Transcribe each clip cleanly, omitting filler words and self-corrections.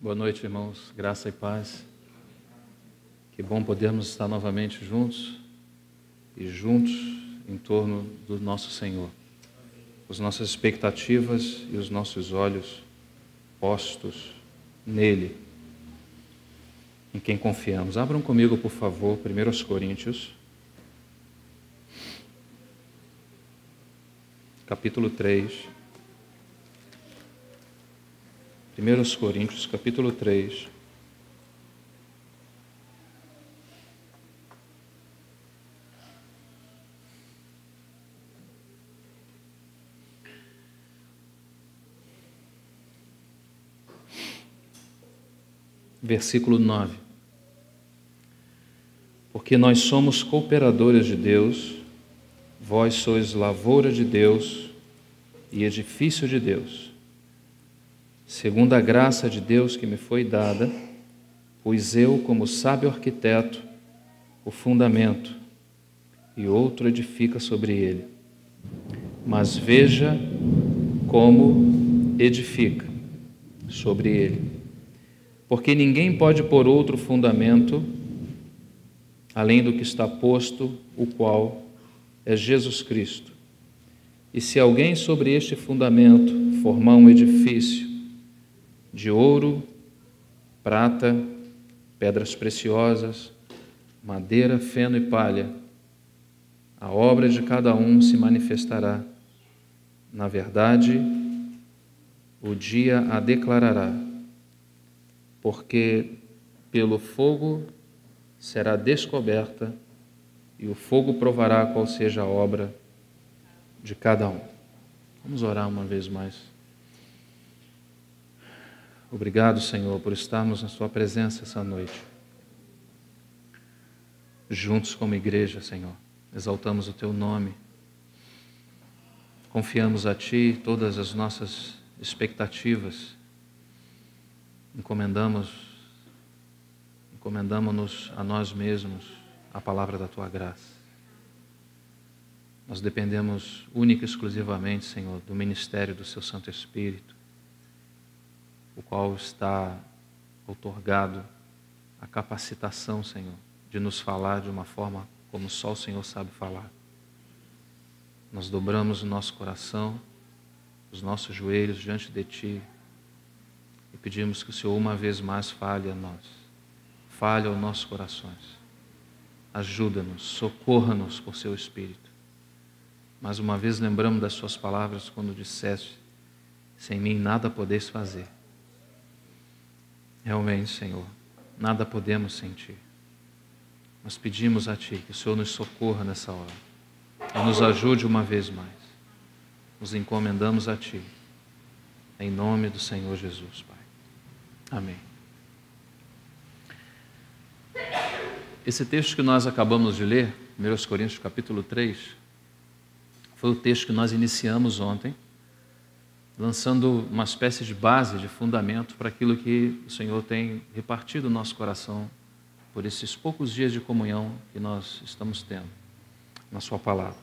Boa noite, irmãos. Graça e paz. Que bom podermos estar novamente juntos e juntos em torno do nosso Senhor. As nossas expectativas e os nossos olhos postos nele, em quem confiamos. Abram comigo, por favor, 1 Coríntios, capítulo 3. 1 Coríntios, capítulo 3. Versículo 9. Porque nós somos cooperadores de Deus, vós sois lavoura de Deus e edifício de Deus. Segundo a graça de Deus que me foi dada, pus eu, como sábio arquiteto, o fundamento, e outro edifica sobre ele. Mas veja como edifica sobre ele. Porque ninguém pode pôr outro fundamento, além do que está posto, o qual é Jesus Cristo. E se alguém sobre este fundamento formar um edifício de ouro, prata, pedras preciosas, madeira, feno e palha, a obra de cada um se manifestará. Na verdade, o dia a declarará, porque pelo fogo será descoberta e o fogo provará qual seja a obra de cada um. Vamos orar uma vez mais. Obrigado, Senhor, por estarmos na Sua presença essa noite. Juntos como igreja, Senhor, exaltamos o Teu nome. Confiamos a Ti todas as nossas expectativas. Encomendamos-nos a nós mesmos a palavra da Tua graça. Nós dependemos única e exclusivamente, Senhor, do ministério do Seu Santo Espírito, o qual está outorgado a capacitação, Senhor, de nos falar de uma forma como só o Senhor sabe falar. Nós dobramos o nosso coração, os nossos joelhos diante de Ti e pedimos que o Senhor uma vez mais fale a nós, fale aos nossos corações. Ajuda-nos, socorra-nos por Seu Espírito. Mais uma vez lembramos das Suas palavras quando disseste: sem mim nada podeis fazer. Realmente, Senhor, nada podemos sem Ti. Nós pedimos a Ti que o Senhor nos socorra nessa hora e nos ajude uma vez mais. Nos encomendamos a Ti, em nome do Senhor Jesus, Pai. Amém. Esse texto que nós acabamos de ler, 1 Coríntios capítulo 3, foi o texto que nós iniciamos ontem, lançando uma espécie de base, de fundamento para aquilo que o Senhor tem repartido no nosso coração por esses poucos dias de comunhão que nós estamos tendo na Sua palavra.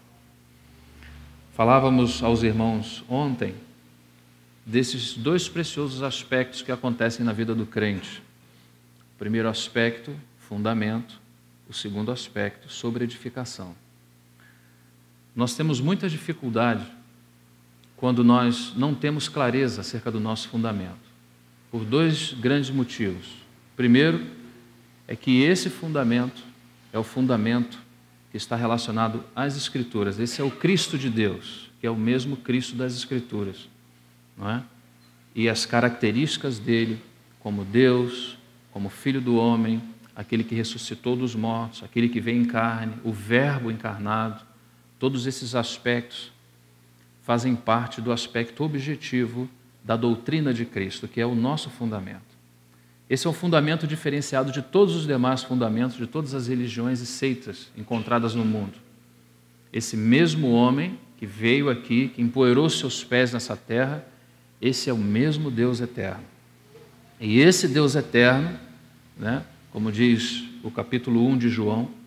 Falávamos aos irmãos ontem desses dois preciosos aspectos que acontecem na vida do crente. O primeiro aspecto, fundamento. O segundo aspecto, sobre edificação. Nós temos muita dificuldade quando nós não temos clareza acerca do nosso fundamento, por dois grandes motivos. Primeiro, é que esse fundamento é o fundamento que está relacionado às Escrituras. Esse é o Cristo de Deus, que é o mesmo Cristo das Escrituras, não é? E as características dele, como Deus, como Filho do homem, aquele que ressuscitou dos mortos, aquele que veio em carne, o Verbo encarnado, todos esses aspectos fazem parte do aspecto objetivo da doutrina de Cristo, que é o nosso fundamento. Esse é um fundamento diferenciado de todos os demais fundamentos, de todas as religiões e seitas encontradas no mundo. Esse mesmo homem que veio aqui, que empoeirou seus pés nessa terra, esse é o mesmo Deus eterno. E esse Deus eterno, né, como diz o capítulo 1 de João,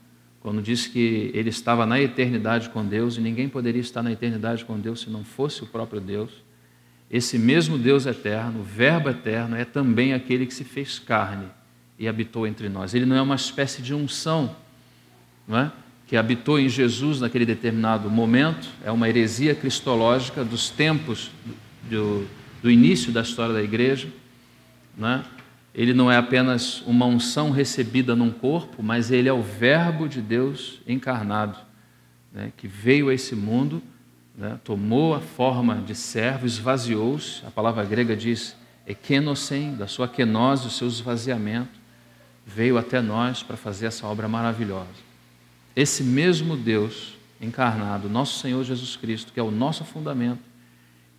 quando diz que ele estava na eternidade com Deus, e ninguém poderia estar na eternidade com Deus se não fosse o próprio Deus, esse mesmo Deus eterno, o Verbo eterno, é também aquele que se fez carne e habitou entre nós. Ele não é uma espécie de unção, não é? Que habitou em Jesus naquele determinado momento, é uma heresia cristológica dos tempos do início da história da igreja, não é? Ele não é apenas uma unção recebida num corpo, mas ele é o Verbo de Deus encarnado, né? Que veio a esse mundo, né? Tomou a forma de servo, esvaziou-se, a palavra grega diz ekenosen, da sua kenose, o seu esvaziamento, veio até nós para fazer essa obra maravilhosa. Esse mesmo Deus encarnado, nosso Senhor Jesus Cristo, que é o nosso fundamento,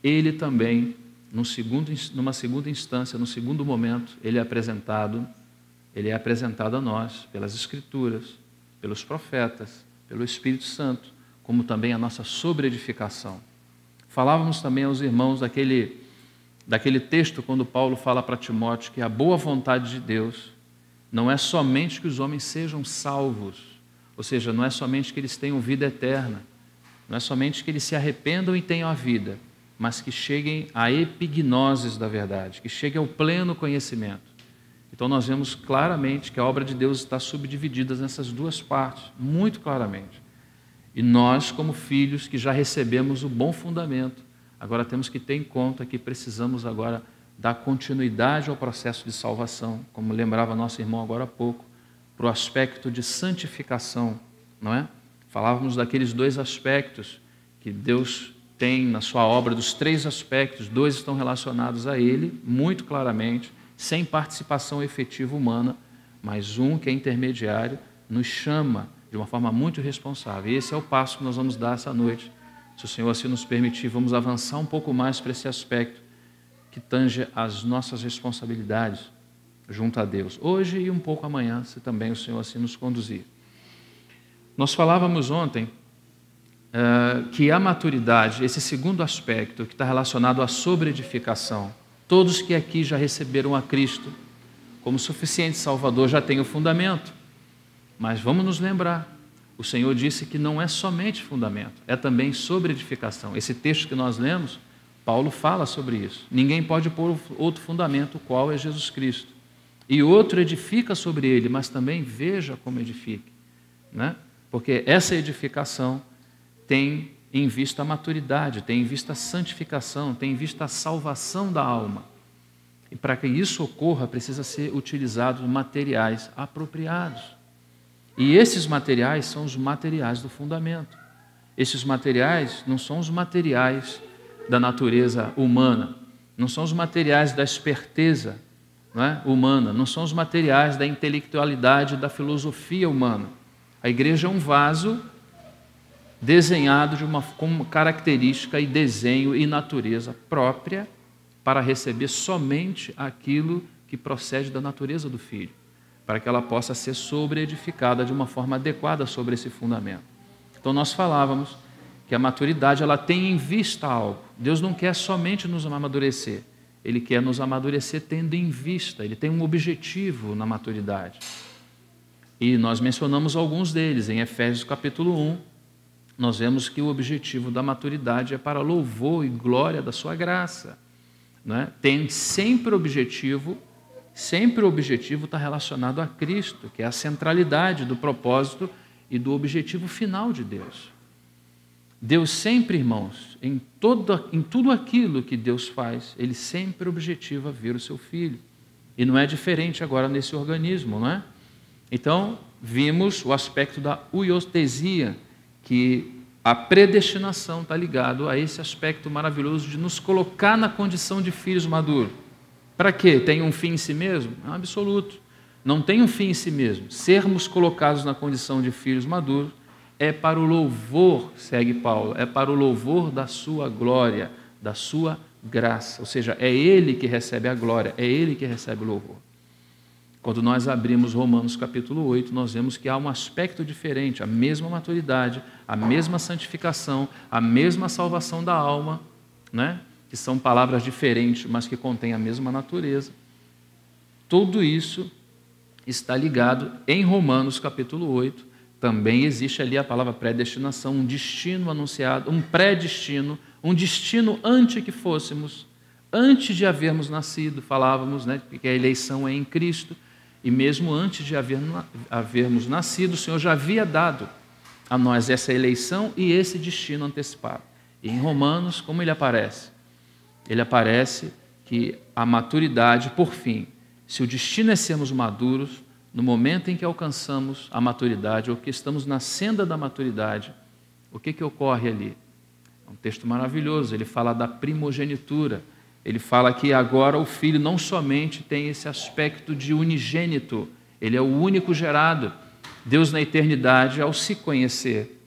ele também, numa segunda instância, no segundo momento, ele é apresentado a nós pelas Escrituras, pelos profetas, pelo Espírito Santo, como também a nossa sobreedificação. Falávamos também aos irmãos daquele texto quando Paulo fala para Timóteo que a boa vontade de Deus não é somente que os homens sejam salvos, ou seja, não é somente que eles tenham vida eterna, não é somente que eles se arrependam e tenham a vida, mas que cheguem à epignoses da verdade, que cheguem ao pleno conhecimento. Então nós vemos claramente que a obra de Deus está subdividida nessas duas partes, muito claramente. E nós, como filhos que já recebemos o bom fundamento, agora temos que ter em conta que precisamos agora dar continuidade ao processo de salvação, como lembrava nosso irmão agora há pouco, para o aspecto de santificação, não é? Falávamos daqueles dois aspectos que Deus tem na sua obra, dos três aspectos, dois estão relacionados a Ele, muito claramente, sem participação efetiva humana, mas um que é intermediário, nos chama de uma forma muito responsável. E esse é o passo que nós vamos dar essa noite. Se o Senhor assim nos permitir, vamos avançar um pouco mais para esse aspecto que tange as nossas responsabilidades junto a Deus, hoje e um pouco amanhã, se também o Senhor assim nos conduzir. Nós falávamos ontem que a maturidade, esse segundo aspecto que está relacionado à sobreedificação, todos que aqui já receberam a Cristo como suficiente Salvador já têm o fundamento, mas vamos nos lembrar, o Senhor disse que não é somente fundamento, é também sobreedificação. Esse texto que nós lemos, Paulo fala sobre isso. Ninguém pode pôr outro fundamento, o qual é Jesus Cristo. E outro edifica sobre ele, mas também veja como edifique, né? Porque essa edificação tem em vista a maturidade, tem em vista a santificação, tem em vista a salvação da alma. E para que isso ocorra, precisa ser utilizados materiais apropriados. E esses materiais são os materiais do fundamento. Esses materiais não são os materiais da natureza humana, não são os materiais da esperteza, não é? Humana, não são os materiais da intelectualidade, da filosofia humana. A igreja é um vaso desenhado com característica e desenho e natureza própria para receber somente aquilo que procede da natureza do Filho, para que ela possa ser sobreedificada de uma forma adequada sobre esse fundamento. Então nós falávamos que a maturidade ela tem em vista algo. Deus não quer somente nos amadurecer, Ele quer nos amadurecer tendo em vista, Ele tem um objetivo na maturidade. E nós mencionamos alguns deles. Em Efésios capítulo 1, nós vemos que o objetivo da maturidade é para louvor e glória da sua graça, né? Tem sempre o objetivo está relacionado a Cristo, que é a centralidade do propósito e do objetivo final de Deus. Deus sempre, irmãos, em tudo aquilo que Deus faz, Ele sempre objetiva ver o seu Filho. E não é diferente agora nesse organismo, não é? Então, vimos o aspecto da huiostesia, que a predestinação está ligado a esse aspecto maravilhoso de nos colocar na condição de filhos maduros. Para quê? Tem um fim em si mesmo? Não, absoluto. Não tem um fim em si mesmo. Sermos colocados na condição de filhos maduros é para o louvor, segue Paulo, é para o louvor da sua glória, da sua graça. Ou seja, é Ele que recebe a glória, é Ele que recebe o louvor. Quando nós abrimos Romanos capítulo 8, nós vemos que há um aspecto diferente, a mesma maturidade, a mesma santificação, a mesma salvação da alma, né? Que são palavras diferentes, mas que contêm a mesma natureza. Tudo isso está ligado em Romanos capítulo 8. Também existe ali a palavra predestinação, um destino anunciado, um pré-destino, um destino antes que fôssemos, Antes de havermos nascido, falávamos, né, que a eleição é em Cristo, e mesmo antes de havermos nascido, o Senhor já havia dado a nós essa eleição e esse destino antecipado. E em Romanos, como ele aparece? Ele aparece que a maturidade, por fim, se o destino é sermos maduros, no momento em que alcançamos a maturidade, ou que estamos na senda da maturidade, o que ocorre ali? É um texto maravilhoso, ele fala da primogenitura, ele fala que agora o filho não somente tem esse aspecto de unigênito, ele é o único gerado. Deus na eternidade, ao se conhecer,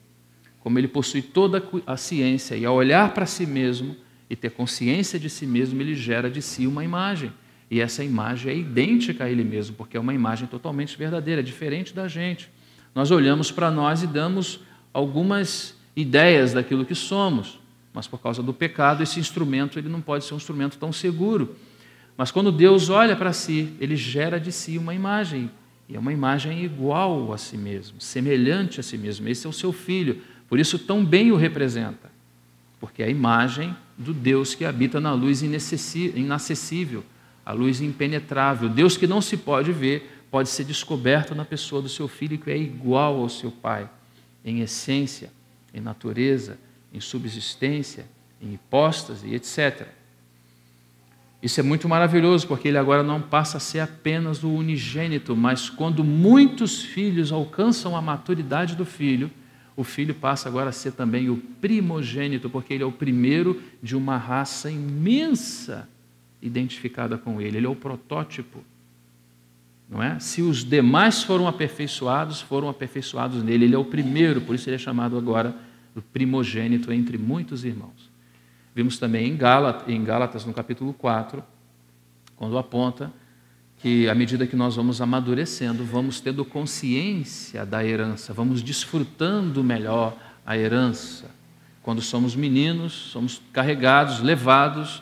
como ele possui toda a ciência, e ao olhar para si mesmo e ter consciência de si mesmo, ele gera de si uma imagem. E essa imagem é idêntica a ele mesmo, porque é uma imagem totalmente verdadeira, diferente da gente. Nós olhamos para nós e damos algumas ideias daquilo que somos, mas por causa do pecado, esse instrumento ele não pode ser um instrumento tão seguro. Mas quando Deus olha para si, ele gera de si uma imagem, e é uma imagem igual a si mesmo, semelhante a si mesmo. Esse é o seu filho, por isso tão bem o representa, porque é a imagem do Deus que habita na luz inacessível, a luz impenetrável. Deus que não se pode ver, pode ser descoberto na pessoa do seu filho, que é igual ao seu pai, em essência, em natureza, em subsistência, em hipóstase, etc. Isso é muito maravilhoso, porque ele agora não passa a ser apenas o unigênito, mas quando muitos filhos alcançam a maturidade do filho, o filho passa agora a ser também o primogênito, porque ele é o primeiro de uma raça imensa identificada com ele. Ele é o protótipo, não é? Se os demais foram aperfeiçoados nele. Ele é o primeiro, por isso ele é chamado agora o primogênito entre muitos irmãos. Vimos também em Gálatas, no capítulo 4, quando aponta que à medida que nós vamos amadurecendo, vamos tendo consciência da herança, vamos desfrutando melhor a herança. Quando somos meninos, somos carregados, levados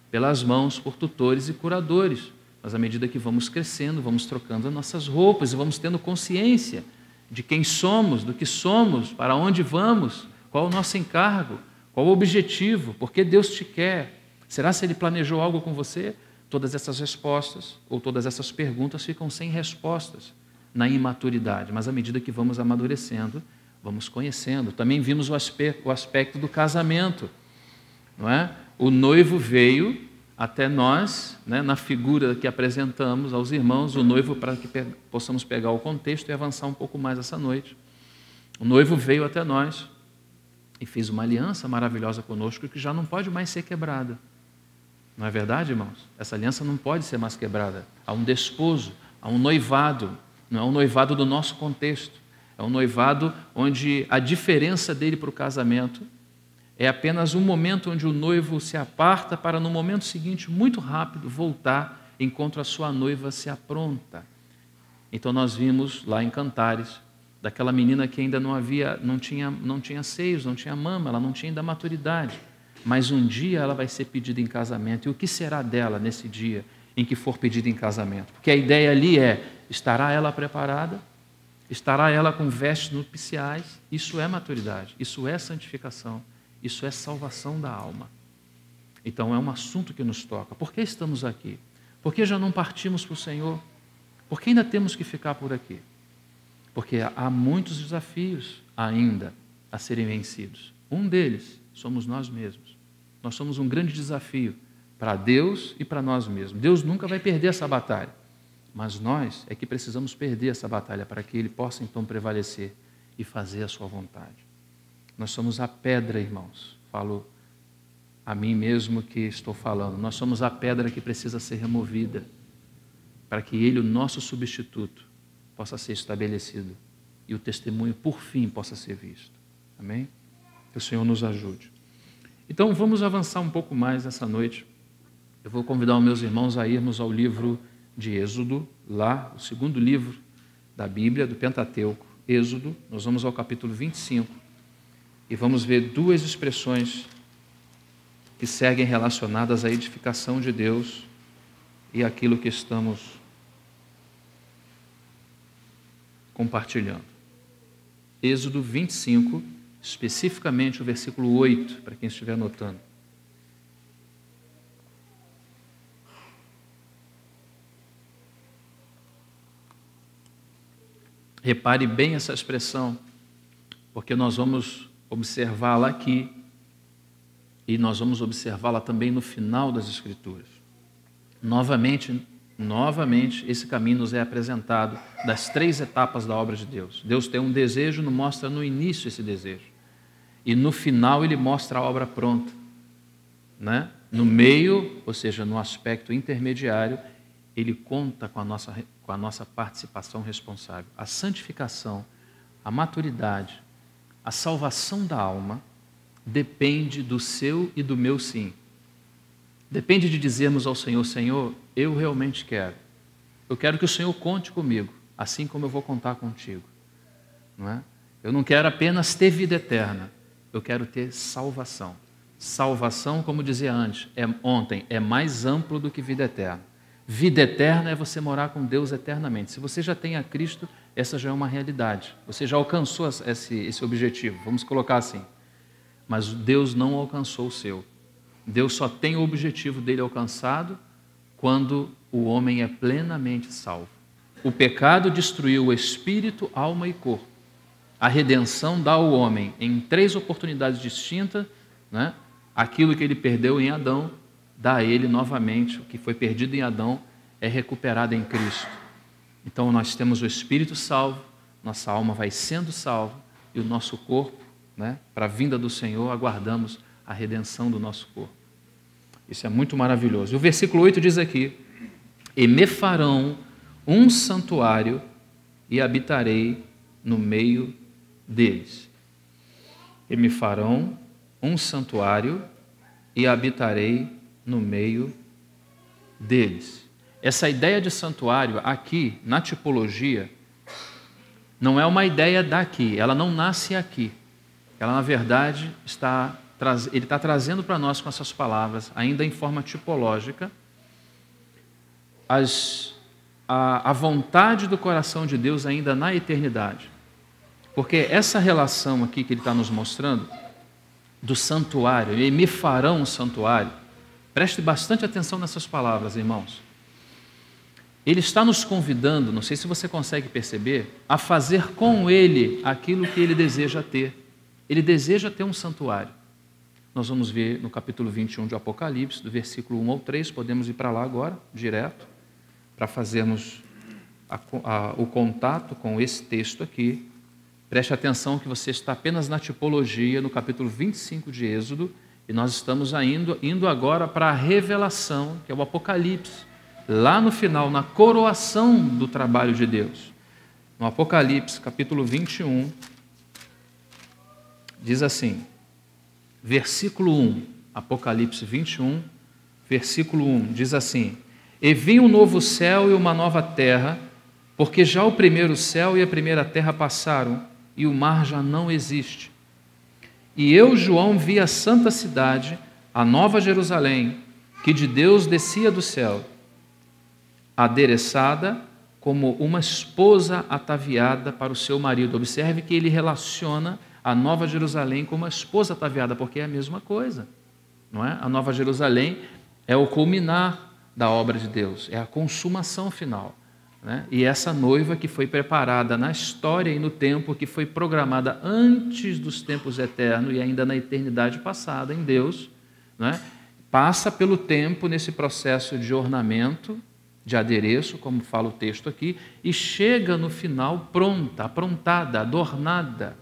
pelas mãos por tutores e curadores. Mas à medida que vamos crescendo, vamos trocando as nossas roupas e vamos tendo consciência de quem somos, do que somos, para onde vamos, qual o nosso encargo, qual o objetivo, por que Deus te quer. Será se Ele planejou algo com você? Todas essas respostas, ou todas essas perguntas ficam sem respostas na imaturidade, mas à medida que vamos amadurecendo, vamos conhecendo. Também vimos o aspecto do casamento, não é? O noivo veio até nós, né, na figura que apresentamos aos irmãos, o noivo, para que possamos pegar o contexto e avançar um pouco mais essa noite. O noivo veio até nós e fez uma aliança maravilhosa conosco que já não pode mais ser quebrada. Não é verdade, irmãos? Essa aliança não pode ser mais quebrada. Há um desposo, há um noivado, não é um noivado do nosso contexto, é um noivado onde a diferença dele para o casamento é apenas um momento onde o noivo se aparta para, no momento seguinte, muito rápido, voltar enquanto a sua noiva se apronta. Então nós vimos lá em Cantares, daquela menina que ainda não tinha seios, não tinha mama, ela não tinha ainda maturidade. Mas um dia ela vai ser pedida em casamento. E o que será dela nesse dia em que for pedida em casamento? Porque a ideia ali é, estará ela preparada? Estará ela com vestes nupciais? Isso é maturidade, isso é santificação, isso é salvação da alma. Então é um assunto que nos toca. Por que estamos aqui? Por que já não partimos para o Senhor? Por que ainda temos que ficar por aqui? Porque há muitos desafios ainda a serem vencidos. Um deles somos nós mesmos. Nós somos um grande desafio para Deus e para nós mesmos. Deus nunca vai perder essa batalha, mas nós é que precisamos perder essa batalha para que Ele possa então prevalecer e fazer a sua vontade. Nós somos a pedra, irmãos. Falo a mim mesmo que estou falando. Nós somos a pedra que precisa ser removida para que Ele, o nosso substituto, possa ser estabelecido e o testemunho, por fim, possa ser visto. Amém? Que o Senhor nos ajude. Então, vamos avançar um pouco mais essa noite. Eu vou convidar os meus irmãos a irmos ao livro de Êxodo, lá, o segundo livro da Bíblia, do Pentateuco, Êxodo. Nós vamos ao capítulo 25 e vamos ver duas expressões que seguem relacionadas à edificação de Deus e aquilo que estamos compartilhando. Êxodo 25, especificamente o versículo 8, para quem estiver anotando. Repare bem essa expressão, porque nós vamos observá-la aqui e nós vamos observá-la também no final das Escrituras. Novamente, esse caminho nos é apresentado das 3 etapas da obra de Deus. Deus tem um desejo, nos mostra no início esse desejo. E no final ele mostra a obra pronta. Né? No meio, ou seja, no aspecto intermediário, ele conta com a nossa participação responsável. A santificação, a maturidade, a salvação da alma depende do seu e do meu sim. Depende de dizermos ao Senhor: Senhor, eu realmente quero. Eu quero que o Senhor conte comigo, assim como eu vou contar contigo. Não é? Eu não quero apenas ter vida eterna, eu quero ter salvação. Salvação, como dizia ontem, é mais amplo do que vida eterna. Vida eterna é você morar com Deus eternamente. Se você já tem a Cristo, essa já é uma realidade. Você já alcançou esse objetivo, vamos colocar assim. Mas Deus não alcançou o seu. Deus só tem o objetivo dele alcançado quando o homem é plenamente salvo. O pecado destruiu o espírito, alma e corpo. A redenção dá ao homem, em 3 oportunidades distintas, né? Aquilo que ele perdeu em Adão, dá a ele novamente. O que foi perdido em Adão é recuperado em Cristo. Então nós temos o espírito salvo, nossa alma vai sendo salva e o nosso corpo, né, para a vinda do Senhor, aguardamos a redenção do nosso corpo. Isso é muito maravilhoso. O versículo 8 diz aqui: e me farão um santuário e habitarei no meio deles. E me farão um santuário e habitarei no meio deles. Essa ideia de santuário aqui, na tipologia, não é uma ideia daqui, ela não nasce aqui. Ela, na verdade, ele está trazendo para nós com essas palavras, ainda em forma tipológica, a vontade do coração de Deus ainda na eternidade. Porque essa relação aqui que ele está nos mostrando, do santuário, e me farão um santuário, preste bastante atenção nessas palavras, irmãos. Ele está nos convidando, não sei se você consegue perceber, a fazer com ele aquilo que ele deseja ter. Ele deseja ter um santuário. Nós vamos ver no capítulo 21 de Apocalipse, do versículo 1 ao 3, podemos ir para lá agora, direto, para fazermos o contato com esse texto aqui. Preste atenção que você está apenas na tipologia, no capítulo 25 de Êxodo, e nós estamos indo agora para a revelação, que é o Apocalipse, lá no final, na coroação do trabalho de Deus. No Apocalipse, capítulo 21, diz assim, versículo 1, Apocalipse 21, versículo 1, diz assim: e vi um novo céu e uma nova terra, porque já o primeiro céu e a primeira terra passaram, e o mar já não existe. E eu, João, vi a santa cidade, a nova Jerusalém, que de Deus descia do céu, adereçada como uma esposa ataviada para o seu marido. Observe que ele relaciona a Nova Jerusalém com uma esposa ataviada, porque é a mesma coisa, não é? A Nova Jerusalém é o culminar da obra de Deus, é a consumação final, né? E essa noiva que foi preparada na história e no tempo, que foi programada antes dos tempos eternos e ainda na eternidade passada em Deus, né? Passa pelo tempo nesse processo de ornamento, de adereço, como fala o texto aqui, e chega no final pronta, aprontada, adornada.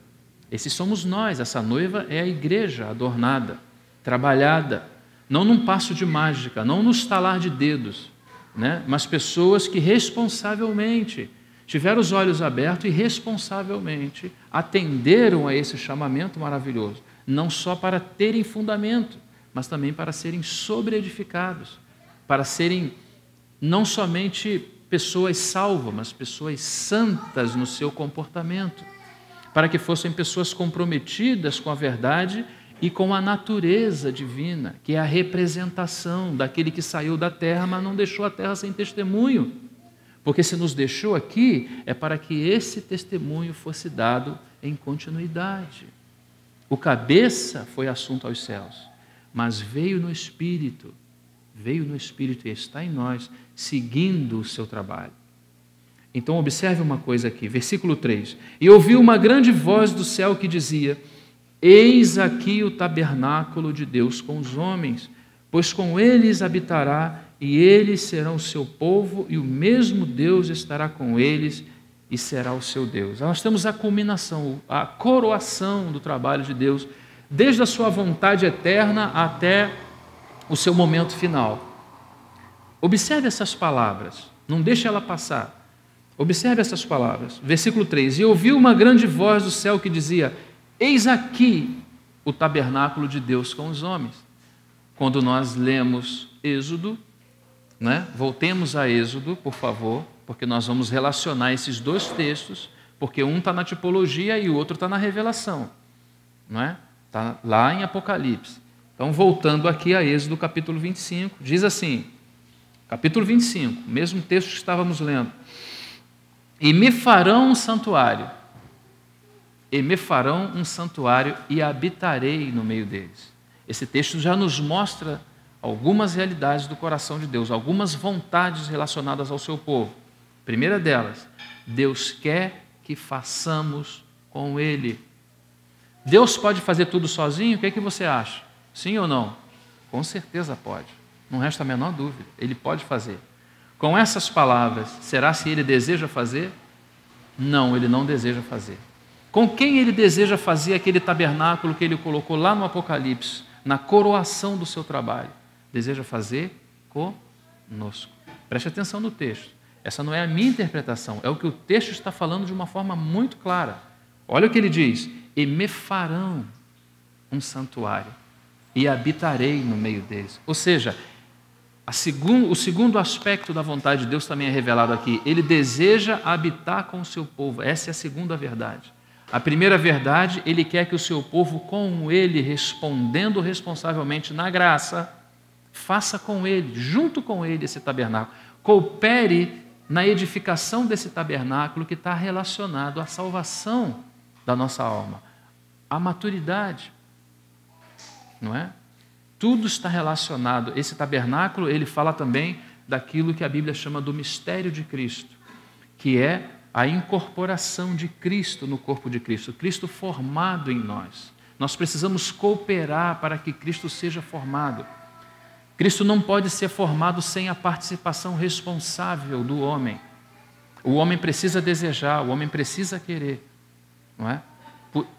Esses somos nós, essa noiva é a igreja adornada, trabalhada, não num passo de mágica, não no estalar de dedos, né? Mas pessoas que responsavelmente tiveram os olhos abertos e responsavelmente atenderam a esse chamamento maravilhoso, não só para terem fundamento, mas também para serem sobreedificados, para serem não somente pessoas salvas, mas pessoas santas no seu comportamento, para que fossem pessoas comprometidas com a verdade e com a natureza divina, que é a representação daquele que saiu da terra, mas não deixou a terra sem testemunho. Porque se nos deixou aqui, é para que esse testemunho fosse dado em continuidade. O cabeça foi assunto aos céus, mas veio no Espírito e está em nós, seguindo o seu trabalho. Então observe uma coisa aqui, versículo 3. E ouvi uma grande voz do céu que dizia: eis aqui o tabernáculo de Deus com os homens, pois com eles habitará, e eles serão o seu povo, e o mesmo Deus estará com eles, e será o seu Deus. Nós temos a culminação, a coroação do trabalho de Deus, desde a sua vontade eterna até o seu momento final. Observe essas palavras, não deixe ela passar. Observe essas palavras. Versículo 3. E ouvi uma grande voz do céu que dizia: eis aqui o tabernáculo de Deus com os homens. Quando nós lemos Êxodo, né? Voltemos a Êxodo, por favor, porque nós vamos relacionar esses dois textos, porque um está na tipologia e o outro está na revelação. Não é? Está lá em Apocalipse. Então, voltando aqui a Êxodo capítulo 25, diz assim, capítulo 25, mesmo texto que estávamos lendo: e me farão um santuário, e habitarei no meio deles. Esse texto já nos mostra algumas realidades do coração de Deus, algumas vontades relacionadas ao seu povo. Primeira delas, Deus quer que façamos com Ele. Deus pode fazer tudo sozinho? O que é que você acha? Sim ou não? Com certeza pode. Não resta a menor dúvida. Ele pode fazer. Com essas palavras, será se Ele deseja fazer? Não, Ele não deseja fazer. Com quem Ele deseja fazer aquele tabernáculo que Ele colocou lá no Apocalipse, na coroação do seu trabalho? Deseja fazer conosco. Preste atenção no texto. Essa não é a minha interpretação, é o que o texto está falando de uma forma muito clara. Olha o que ele diz: e me farão um santuário, e habitarei no meio deles. Ou seja, o segundo aspecto da vontade de Deus também é revelado aqui. Ele deseja habitar com o seu povo. Essa é a segunda verdade. A primeira verdade, Ele quer que o seu povo, com Ele, respondendo responsavelmente na graça, faça com Ele, junto com Ele, esse tabernáculo. Coopere na edificação desse tabernáculo que está relacionado à salvação da nossa alma, à maturidade, não é? Tudo está relacionado. Esse tabernáculo, ele fala também daquilo que a Bíblia chama do mistério de Cristo, que é a incorporação de Cristo no corpo de Cristo, Cristo formado em nós. Nós precisamos cooperar para que Cristo seja formado. Cristo não pode ser formado sem a participação responsável do homem. O homem precisa desejar, o homem precisa querer, não é?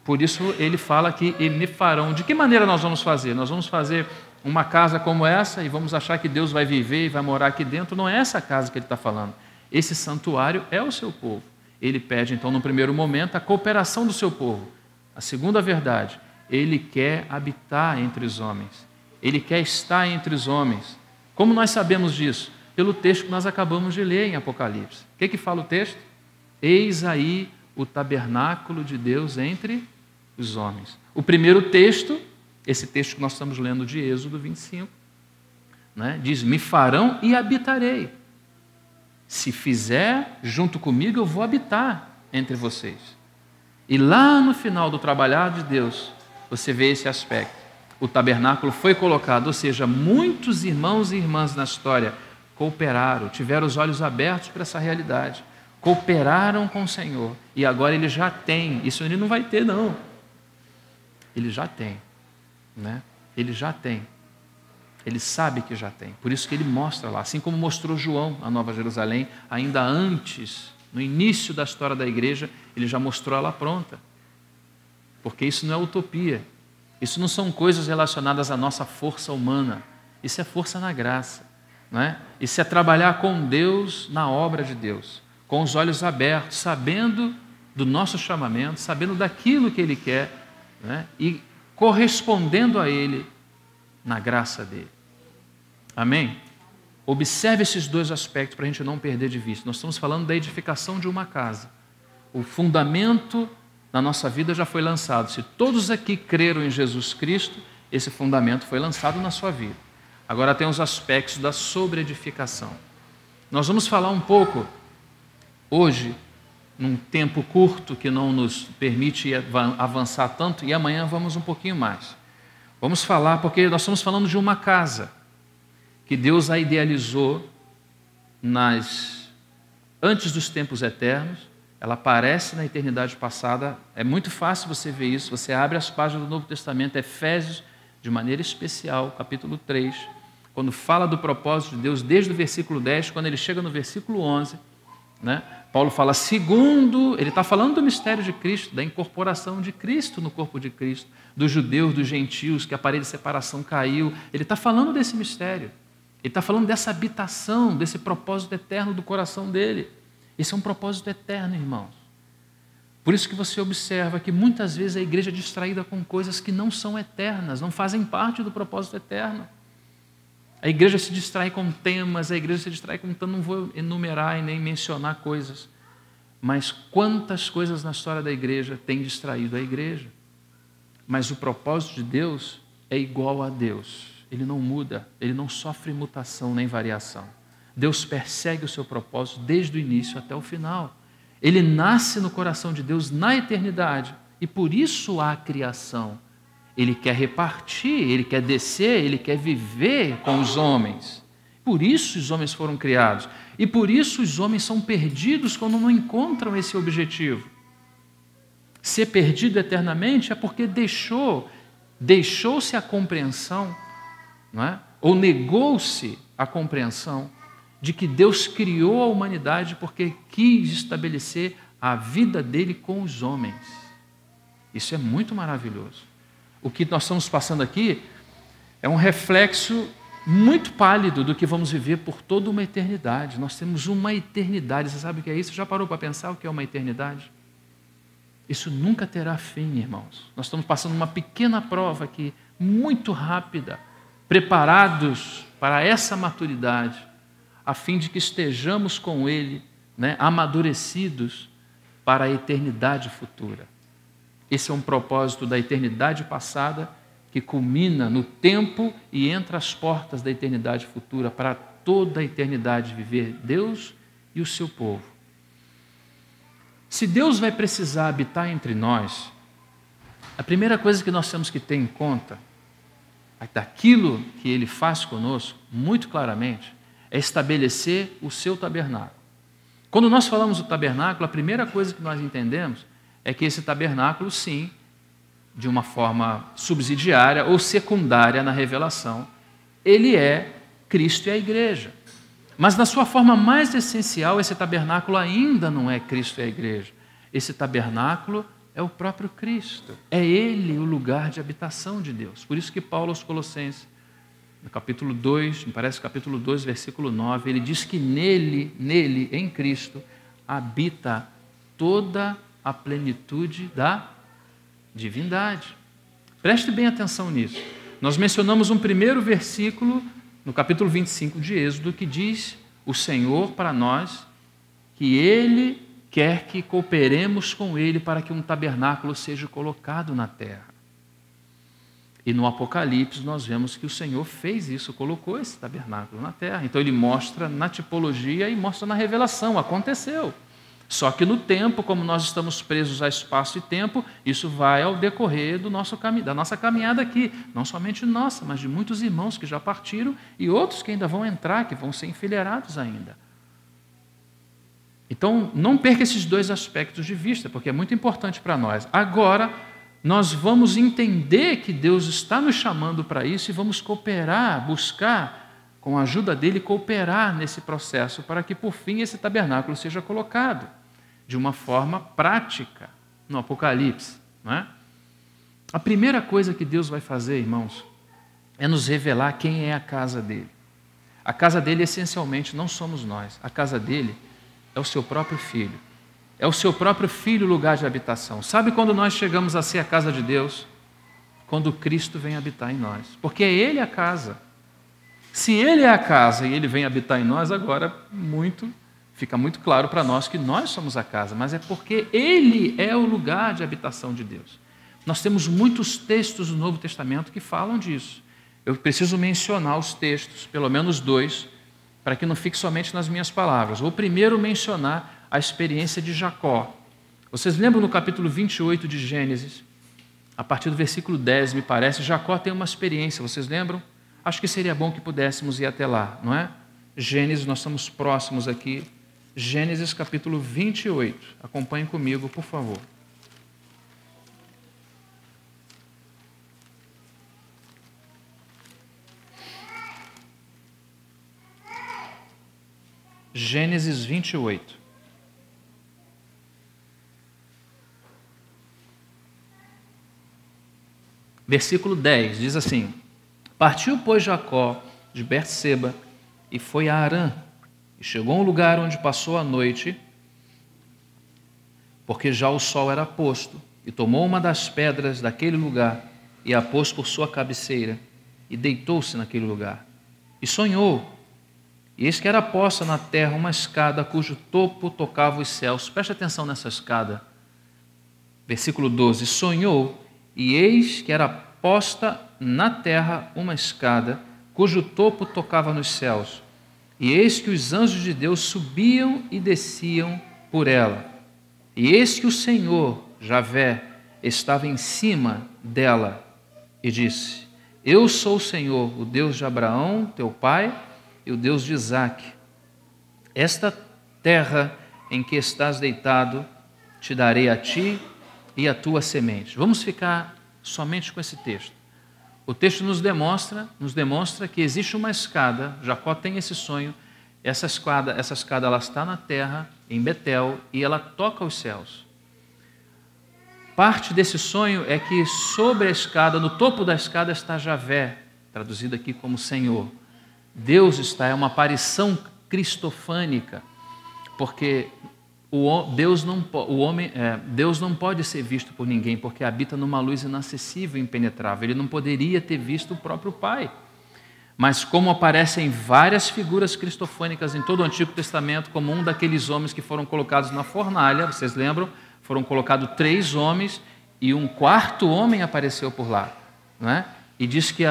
Por isso ele fala que me farão. De que maneira nós vamos fazer? Nós vamos fazer uma casa como essa e vamos achar que Deus vai viver e vai morar aqui dentro? Não é essa casa que ele está falando. Esse santuário é o seu povo. Ele pede, então, no primeiro momento, a cooperação do seu povo. A segunda verdade, ele quer habitar entre os homens. Ele quer estar entre os homens. Como nós sabemos disso? Pelo texto que nós acabamos de ler em Apocalipse. O que fala o texto? Eis aí o tabernáculo de Deus entre os homens. O primeiro texto, esse texto que nós estamos lendo de Êxodo 25, né, diz: me farão e habitarei. Se fizer junto comigo, eu vou habitar entre vocês. E lá no final do trabalhar de Deus, você vê esse aspecto. O tabernáculo foi colocado, ou seja, muitos irmãos e irmãs na história cooperaram, tiveram os olhos abertos para essa realidade, cooperaram com o Senhor, e agora ele já tem. Isso ele não vai ter, não. Ele já tem, né? Ele já tem. Ele sabe que já tem. Por isso que ele mostra lá, assim como mostrou João a Nova Jerusalém, ainda antes, no início da história da igreja, ele já mostrou ela pronta. Porque isso não é utopia. Isso não são coisas relacionadas à nossa força humana. Isso é força na graça, não é? Isso é trabalhar com Deus na obra de Deus, com os olhos abertos, sabendo do nosso chamamento, sabendo daquilo que Ele quer, né? E correspondendo a Ele na graça dEle. Amém? Observe esses dois aspectos para a gente não perder de vista. Nós estamos falando da edificação de uma casa. O fundamento na nossa vida já foi lançado. Se todos aqui creram em Jesus Cristo, esse fundamento foi lançado na sua vida. Agora tem os aspectos da sobreedificação. Nós vamos falar um pouco hoje, num tempo curto que não nos permite avançar tanto, e amanhã vamos um pouquinho mais. Vamos falar, porque nós estamos falando de uma casa que Deus a idealizou nas antes dos tempos eternos, ela aparece na eternidade passada. É muito fácil você ver isso. Você abre as páginas do Novo Testamento, Efésios, de maneira especial, capítulo 3, quando fala do propósito de Deus, desde o versículo 10, quando ele chega no versículo 11, né? Paulo fala segundo, ele está falando do mistério de Cristo, da incorporação de Cristo no corpo de Cristo, dos judeus, dos gentios, que a parede de separação caiu. Ele está falando desse mistério, ele está falando dessa habitação, desse propósito eterno do coração dele. Esse é um propósito eterno, irmãos. Por isso que você observa que muitas vezes a igreja é distraída com coisas que não são eternas, não fazem parte do propósito eterno. A igreja se distrai com temas, a igreja se distrai com tanto, não vou enumerar e nem mencionar coisas, mas quantas coisas na história da igreja têm distraído a igreja. Mas o propósito de Deus é igual a Deus, ele não muda, ele não sofre mutação nem variação. Deus persegue o seu propósito desde o início até o final. Ele nasce no coração de Deus na eternidade e por isso há criação. Ele quer repartir, ele quer descer, ele quer viver com os homens. Por isso os homens foram criados. E por isso os homens são perdidos quando não encontram esse objetivo. Ser perdido eternamente é porque deixou-se a compreensão, não é? Ou negou-se a compreensão de que Deus criou a humanidade porque quis estabelecer a vida dele com os homens. Isso é muito maravilhoso. O que nós estamos passando aqui é um reflexo muito pálido do que vamos viver por toda uma eternidade. Nós temos uma eternidade. Você sabe o que é isso? Já parou para pensar o que é uma eternidade? Isso nunca terá fim, irmãos. Nós estamos passando uma pequena prova aqui, muito rápida, preparados para essa maturidade, a fim de que estejamos com Ele, né, amadurecidos para a eternidade futura. Esse é um propósito da eternidade passada que culmina no tempo e entra às portas da eternidade futura para toda a eternidade viver Deus e o seu povo. Se Deus vai precisar habitar entre nós, a primeira coisa que nós temos que ter em conta, daquilo que Ele faz conosco, muito claramente, é estabelecer o seu tabernáculo. Quando nós falamos do tabernáculo, a primeira coisa que nós entendemos é que esse tabernáculo, sim, de uma forma subsidiária ou secundária na revelação, ele é Cristo e a igreja. Mas na sua forma mais essencial, esse tabernáculo ainda não é Cristo e a igreja. Esse tabernáculo é o próprio Cristo. É Ele o lugar de habitação de Deus. Por isso que Paulo aos Colossenses, no capítulo 2, me parece capítulo 2, versículo 9, ele diz que nele, em Cristo, habita toda a plenitude da divindade. Preste bem atenção nisso. Nós mencionamos um primeiro versículo no capítulo 25 de Êxodo que diz o Senhor para nós que Ele quer que cooperemos com Ele para que um tabernáculo seja colocado na terra. E no Apocalipse nós vemos que o Senhor fez isso, colocou esse tabernáculo na terra. Então Ele mostra na tipologia e mostra na revelação, aconteceu. Só que no tempo, como nós estamos presos a espaço e tempo, isso vai ao decorrer do da nossa caminhada aqui. Não somente nossa, mas de muitos irmãos que já partiram e outros que ainda vão entrar, que vão ser enfileirados ainda. Então, não perca esses dois aspectos de vista, porque é muito importante para nós. Agora, nós vamos entender que Deus está nos chamando para isso e vamos cooperar, buscar, com a ajuda dele, cooperar nesse processo para que, por fim, esse tabernáculo seja colocado de uma forma prática no Apocalipse. Não é? A primeira coisa que Deus vai fazer, irmãos, é nos revelar quem é a casa dele. A casa dele, essencialmente, não somos nós. A casa dele é o seu próprio Filho. É o seu próprio Filho lugar de habitação. Sabe quando nós chegamos a ser a casa de Deus? Quando Cristo vem habitar em nós. Porque é Ele a casa. Se Ele é a casa e Ele vem habitar em nós, agora fica muito claro para nós que nós somos a casa, mas é porque Ele é o lugar de habitação de Deus. Nós temos muitos textos do Novo Testamento que falam disso. Eu preciso mencionar os textos, pelo menos 2, para que não fique somente nas minhas palavras. Vou primeiro mencionar a experiência de Jacó. Vocês lembram no capítulo 28 de Gênesis, a partir do versículo 10, me parece, Jacó tem uma experiência, vocês lembram? Acho que seria bom que pudéssemos ir até lá, não é? Gênesis, nós estamos próximos aqui Gênesis capítulo 28. Acompanhe comigo, por favor. Gênesis 28. Versículo 10 diz assim: Partiu, pois, Jacó de Berseba e foi a Harã, e chegou a um lugar onde passou a noite, porque já o sol era posto, e tomou uma das pedras daquele lugar e a pôs por sua cabeceira, e deitou-se naquele lugar. E sonhou, e eis que era posta na terra uma escada cujo topo tocava os céus. Preste atenção nessa escada. Versículo 12: Sonhou, e eis que era posta na terra uma escada, cujo topo tocava nos céus. E eis que os anjos de Deus subiam e desciam por ela. E eis que o Senhor, Javé, estava em cima dela, e disse: Eu sou o Senhor, o Deus de Abraão, teu pai, e o Deus de Isaque. Esta terra em que estás deitado, te darei a ti e a tua semente. Vamos ficar somente com esse texto. O texto nos demonstra que existe uma escada. Jacó tem esse sonho. Essa escada ela está na terra, em Betel, e ela toca os céus. Parte desse sonho é que sobre a escada, no topo da escada, está Javé, traduzido aqui como Senhor. Deus está, é uma aparição cristofânica, porque Deus não pode ser visto por ninguém, porque habita numa luz inacessível e impenetrável. Ele não poderia ter visto o próprio Pai. Mas como aparecem várias figuras cristofânicas em todo o Antigo Testamento, como um daqueles homens que foram colocados na fornalha, vocês lembram? Foram colocados 3 homens e um 4º homem apareceu por lá, não é? E diz que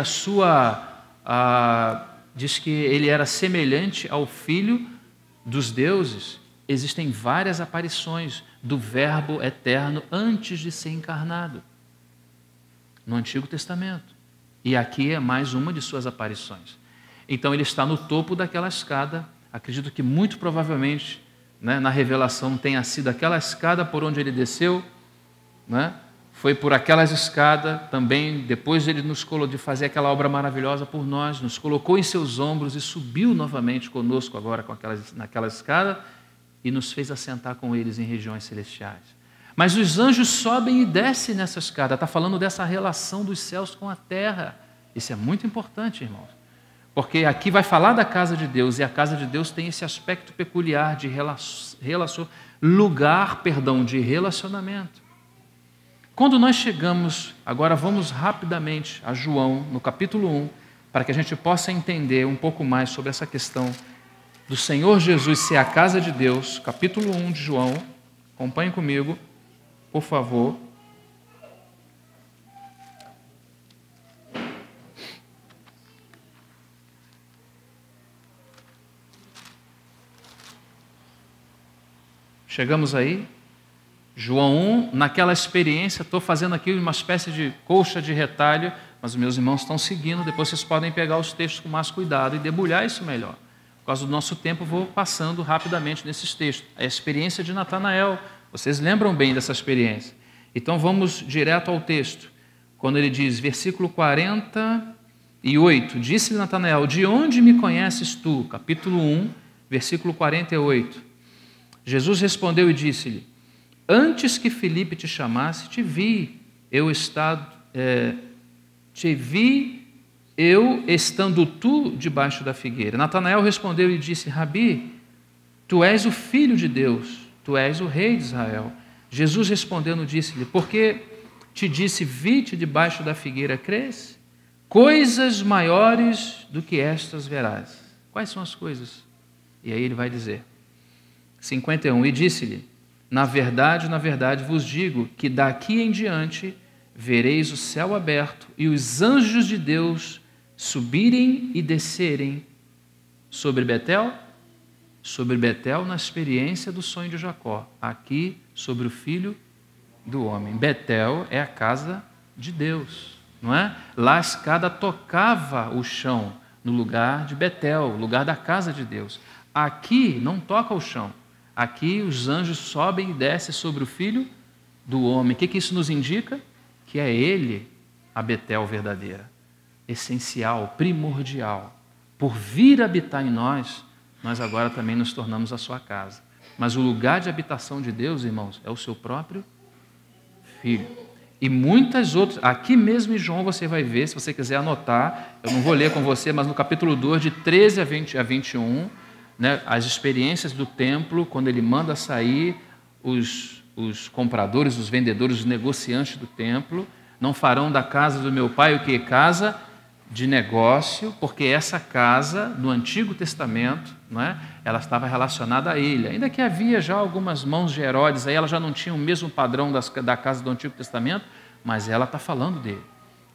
diz que ele era semelhante ao Filho dos deuses. Existem várias aparições do Verbo eterno antes de ser encarnado no Antigo Testamento. E aqui é mais uma de suas aparições. Então ele está no topo daquela escada. Acredito que muito provavelmente, né, na revelação tenha sido aquela escada por onde ele desceu, né? Foi por aquelas escadas também, depois de fazer aquela obra maravilhosa por nós, nos colocou em seus ombros e subiu novamente conosco agora naquela escada e nos fez assentar com eles em regiões celestiais. Mas os anjos sobem e descem nessa escada. Está falando dessa relação dos céus com a terra. Isso é muito importante, irmãos. Porque aqui vai falar da casa de Deus, e a casa de Deus tem esse aspecto peculiar de lugar de relacionamento. Quando nós chegamos, agora vamos rapidamente a João, no capítulo 1, para que a gente possa entender um pouco mais sobre essa questão do Senhor Jesus ser a casa de Deus, capítulo 1 de João. Acompanhe comigo, por favor. Chegamos aí? João 1, naquela experiência, estou fazendo aqui uma espécie de colcha de retalho, mas os meus irmãos estão seguindo, depois vocês podem pegar os textos com mais cuidado e debulhar isso melhor. Por causa do nosso tempo, vou passando rapidamente nesses textos. A experiência de Natanael, vocês lembram bem dessa experiência. Então vamos direto ao texto. Quando ele diz, versículo 48, disse-lhe Natanael: de onde me conheces tu? Capítulo 1, versículo 48. Jesus respondeu e disse-lhe: antes que Filipe te chamasse, te vi eu estando tu debaixo da figueira. Natanael respondeu e disse: Rabi, tu és o Filho de Deus, tu és o Rei de Israel. Jesus respondendo disse-lhe: porque te disse, vi-te debaixo da figueira, crês? Coisas maiores do que estas verás. Quais são as coisas? E aí ele vai dizer, 51, e disse-lhe: na verdade vos digo que daqui em diante vereis o céu aberto e os anjos de Deus subirem e descerem sobre Betel na experiência do sonho de Jacó, aqui sobre o Filho do Homem. Betel é a casa de Deus, não é? Lá a escada tocava o chão no lugar de Betel, lugar da casa de Deus. Aqui não toca o chão. Aqui os anjos sobem e descem sobre o Filho do homem. O que isso nos indica? Que é Ele a Betel verdadeira, essencial, primordial. Por vir habitar em nós, nós agora também nos tornamos a sua casa. Mas o lugar de habitação de Deus, irmãos, é o seu próprio Filho. E muitas outras, aqui mesmo em João você vai ver, se você quiser anotar, eu não vou ler com você, mas no capítulo 2, de 13 a 21, né, as experiências do templo, quando ele manda sair os compradores, os vendedores, os negociantes do templo, não farão da casa do meu pai o que? Casa de negócio, porque essa casa, no Antigo Testamento, não é? Ela estava relacionada a ele. Ainda que havia já algumas mãos de Herodes, aí ela já não tinha o mesmo padrão da casa do Antigo Testamento, mas ela está falando dele.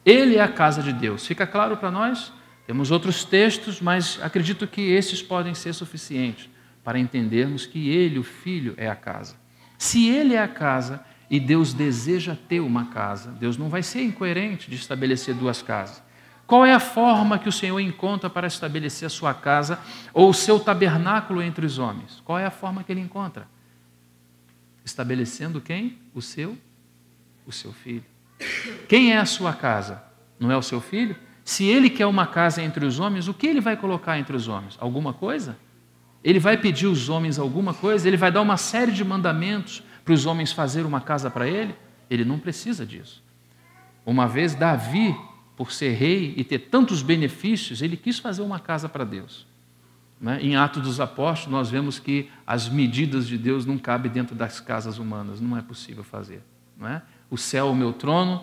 Ele é a casa de Deus. Fica claro para nós? Temos outros textos, mas acredito que esses podem ser suficientes para entendermos que ele, o Filho, é a casa. Se ele é a casa e Deus deseja ter uma casa, Deus não vai ser incoerente de estabelecer duas casas. Qual é a forma que o Senhor encontra para estabelecer a sua casa ou o seu tabernáculo entre os homens? Qual é a forma que ele encontra? Estabelecendo quem? O seu filho. Quem é a sua casa? Não é o seu filho? Se ele quer uma casa entre os homens, o que ele vai colocar entre os homens? Alguma coisa? Ele vai pedir aos homens alguma coisa? Ele vai dar uma série de mandamentos para os homens fazerem uma casa para ele? Ele não precisa disso. Uma vez Davi, por ser rei e ter tantos benefícios, ele quis fazer uma casa para Deus. Em Atos dos Apóstolos, nós vemos que as medidas de Deus não cabem dentro das casas humanas, não é possível fazer. Não é? O céu é o meu trono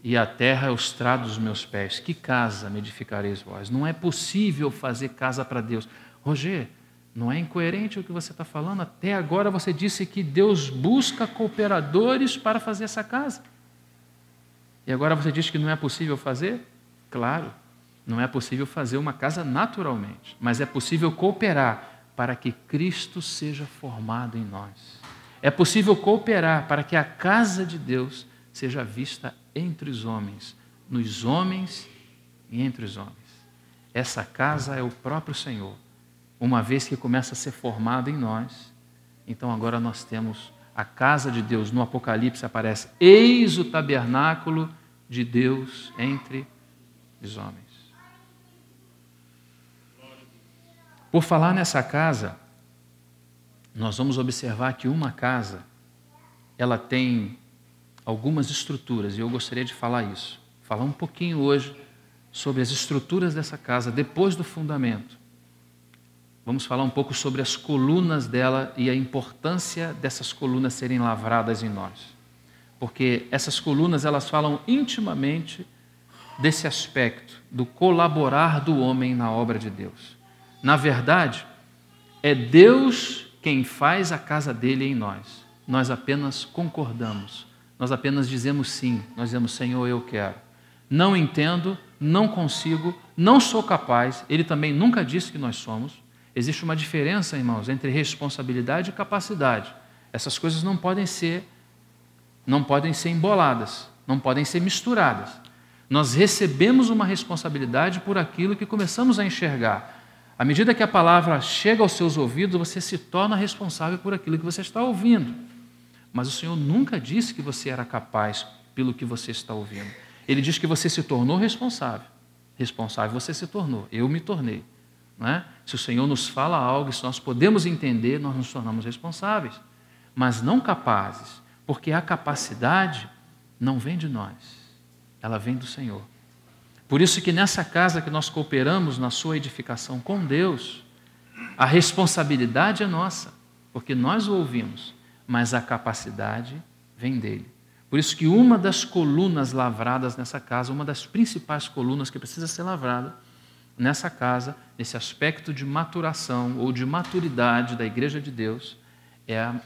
e a terra é o estrado dos meus pés. Que casa me edificareis vós? Não é possível fazer casa para Deus. Roger, não é incoerente o que você está falando? Até agora você disse que Deus busca cooperadores para fazer essa casa. E agora você diz que não é possível fazer? Claro, não é possível fazer uma casa naturalmente, mas é possível cooperar para que Cristo seja formado em nós. É possível cooperar para que a casa de Deus seja vista entre os homens, nos homens e entre os homens. Essa casa é o próprio Senhor. Uma vez que começa a ser formado em nós, então agora nós temos a casa de Deus. No Apocalipse aparece: eis o tabernáculo de Deus entre os homens. Por falar nessa casa, nós vamos observar que uma casa, ela tem algumas estruturas, e eu gostaria de falar isso. Falar um pouquinho hoje sobre as estruturas dessa casa, depois do fundamento. Vamos falar um pouco sobre as colunas dela e a importância dessas colunas serem lavradas em nós. Porque essas colunas, elas falam intimamente desse aspecto, do colaborar do homem na obra de Deus. Na verdade, é Deus quem faz a casa dele em nós. Nós apenas concordamos, nós apenas dizemos sim, nós dizemos: Senhor, eu quero. Não entendo, não consigo, não sou capaz. Ele também nunca disse que nós somos. Existe uma diferença, irmãos, entre responsabilidade e capacidade. Essas coisas não podem ser emboladas, não podem ser misturadas. Nós recebemos uma responsabilidade por aquilo que começamos a enxergar. À medida que a palavra chega aos seus ouvidos, você se torna responsável por aquilo que você está ouvindo. Mas o Senhor nunca disse que você era capaz pelo que você está ouvindo. Ele diz que você se tornou responsável. Responsável você se tornou, eu me tornei. Não é? Se o Senhor nos fala algo, se nós podemos entender, nós nos tornamos responsáveis. Mas não capazes, porque a capacidade não vem de nós, ela vem do Senhor. Por isso que nessa casa que nós cooperamos na sua edificação com Deus, a responsabilidade é nossa, porque nós o ouvimos, mas a capacidade vem dele. Por isso que uma das colunas lavradas nessa casa, uma das principais colunas que precisa ser lavrada nessa casa, nesse aspecto de maturação ou de maturidade da Igreja de Deus,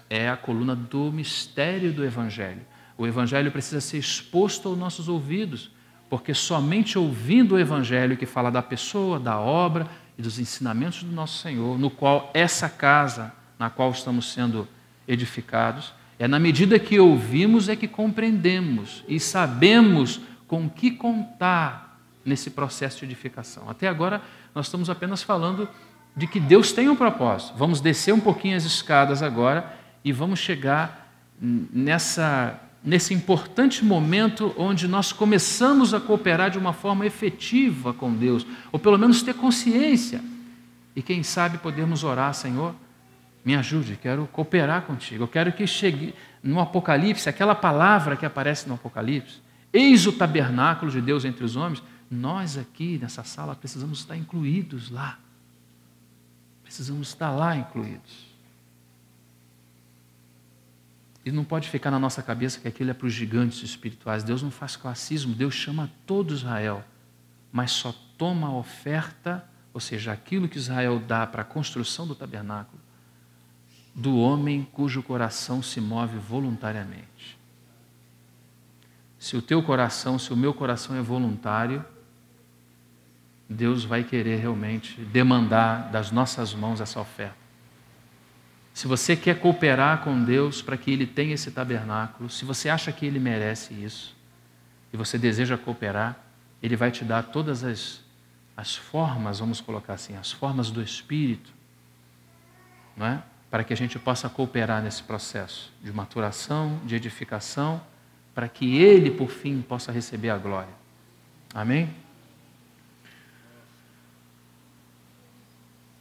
é a coluna do mistério do Evangelho. O Evangelho precisa ser exposto aos nossos ouvidos, porque somente ouvindo o Evangelho, que fala da pessoa, da obra e dos ensinamentos do nosso Senhor, no qual essa casa, na qual estamos sendo edificados, é na medida que ouvimos é que compreendemos e sabemos com que contar nesse processo de edificação. Até agora, nós estamos apenas falando de que Deus tem um propósito. Vamos descer um pouquinho as escadas agora e vamos chegar nesse importante momento onde nós começamos a cooperar de uma forma efetiva com Deus, ou pelo menos ter consciência. E quem sabe podemos orar: Senhor, me ajude, quero cooperar contigo. Eu quero que chegue no Apocalipse, aquela palavra que aparece no Apocalipse: eis o tabernáculo de Deus entre os homens. Nós aqui nessa sala precisamos estar incluídos lá. Precisamos estar lá incluídos. E não pode ficar na nossa cabeça que aquilo é para os gigantes espirituais. Deus não faz classismo, Deus chama todo Israel, mas só toma a oferta, ou seja, aquilo que Israel dá para a construção do tabernáculo, do homem cujo coração se move voluntariamente. Se o teu coração, se o meu coração é voluntário, Deus vai querer realmente demandar das nossas mãos essa oferta. Se você quer cooperar com Deus para que Ele tenha esse tabernáculo, se você acha que Ele merece isso, e você deseja cooperar, Ele vai te dar todas as formas, vamos colocar assim, as formas do Espírito, não é? Para que a gente possa cooperar nesse processo de maturação, de edificação, para que Ele, por fim, possa receber a glória. Amém?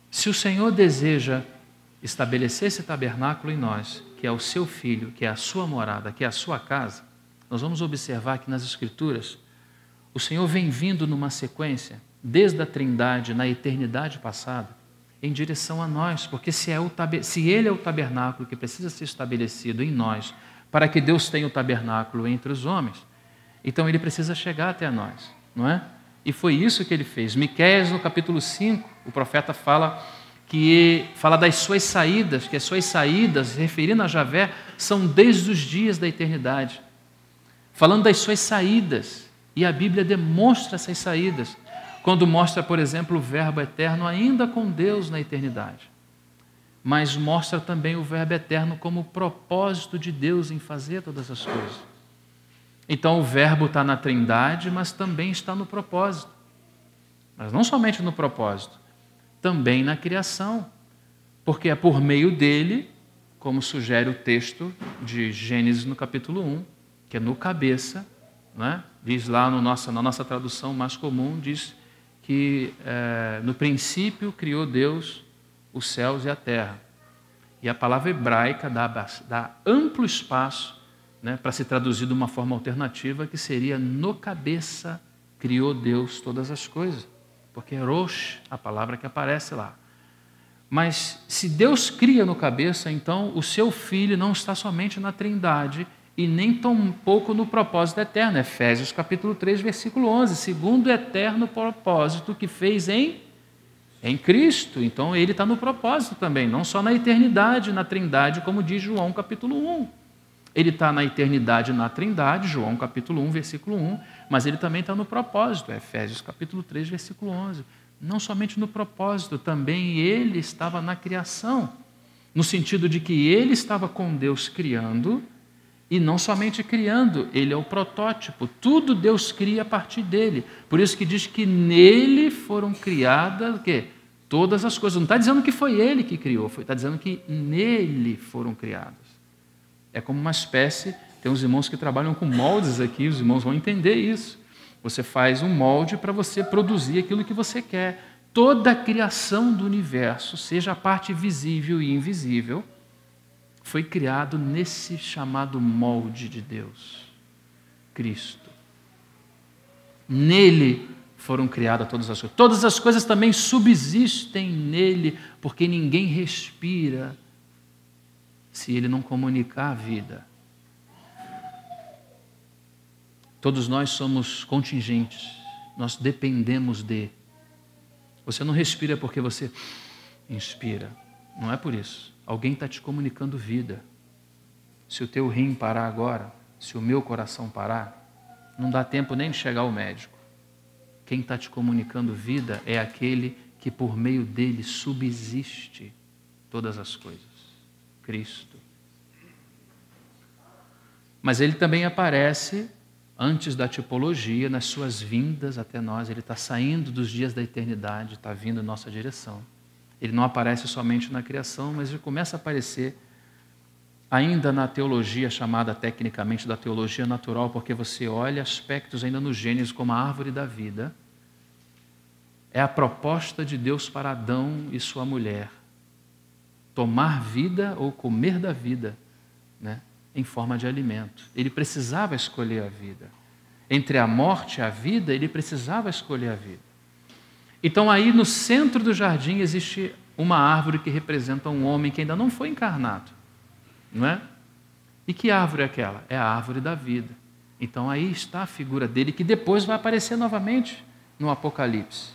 Se o Senhor deseja estabelecer esse tabernáculo em nós, que é o seu Filho, que é a sua morada, que é a sua casa, nós vamos observar que nas Escrituras o Senhor vem vindo numa sequência, desde a Trindade, na eternidade passada, em direção a nós, porque se Ele é o tabernáculo que precisa ser estabelecido em nós, para que Deus tenha o tabernáculo entre os homens, então Ele precisa chegar até nós, não é? E foi isso que Ele fez. Miqueias, no capítulo 5, o profeta fala das suas saídas, que as suas saídas, referindo a Javé, são desde os dias da eternidade. Falando das suas saídas, e a Bíblia demonstra essas saídas, quando mostra, por exemplo, o Verbo eterno ainda com Deus na eternidade. Mas mostra também o Verbo eterno como o propósito de Deus em fazer todas as coisas. Então o Verbo está na Trindade, mas também está no propósito. Mas não somente no propósito, também na criação, porque é por meio dele, como sugere o texto de Gênesis no capítulo 1, que é no cabeça, né? Diz lá na nossa tradução mais comum, diz que no princípio criou Deus os céus e a terra. E a palavra hebraica dá amplo espaço, né, para se traduzir de uma forma alternativa, que seria: no cabeça criou Deus todas as coisas. Porque é Rosh, a palavra que aparece lá. Mas se Deus cria no cabeça, então o seu Filho não está somente na Trindade e nem tão pouco no propósito eterno. Efésios capítulo 3, versículo 11. Segundo o eterno propósito que fez em Cristo. Então ele está no propósito também, não só na eternidade, na Trindade, como diz João capítulo 1. Ele está na eternidade na Trindade, João capítulo 1, versículo 1, mas ele também está no propósito, Efésios capítulo 3, versículo 11. Não somente no propósito, também ele estava na criação, no sentido de que ele estava com Deus criando, e não somente criando, ele é o protótipo, tudo Deus cria a partir dele. Por isso que diz que nele foram criadas o quê? Todas as coisas. Não está dizendo que foi ele que criou, está dizendo que nele foram criadas. É como uma espécie, tem uns irmãos que trabalham com moldes aqui, os irmãos vão entender isso. Você faz um molde para você produzir aquilo que você quer. Toda a criação do universo, seja a parte visível e invisível, foi criado nesse chamado molde de Deus, Cristo. Nele foram criadas todas as coisas. Todas as coisas também subsistem nele, porque ninguém respira se ele não comunicar a vida. Todos nós somos contingentes, nós dependemos de. Você não respira porque você inspira, não é por isso. Alguém está te comunicando vida. Se o teu rim parar agora, se o meu coração parar, não dá tempo nem de chegar ao médico. Quem está te comunicando vida é aquele que por meio dele subsiste todas as coisas. Cristo. Mas ele também aparece antes da tipologia, nas suas vindas até nós. Ele está saindo dos dias da eternidade, está vindo em nossa direção. Ele não aparece somente na criação, mas ele começa a aparecer ainda na teologia, chamada tecnicamente da teologia natural, porque você olha aspectos ainda no Gênesis como a árvore da vida. É a proposta de Deus para Adão e sua mulher. Tomar vida ou comer da vida, né, em forma de alimento. Ele precisava escolher a vida. Entre a morte e a vida, ele precisava escolher a vida. Então aí no centro do jardim existe uma árvore que representa um homem que ainda não foi encarnado. Não é? E que árvore é aquela? É a árvore da vida. Então aí está a figura dele, que depois vai aparecer novamente no Apocalipse.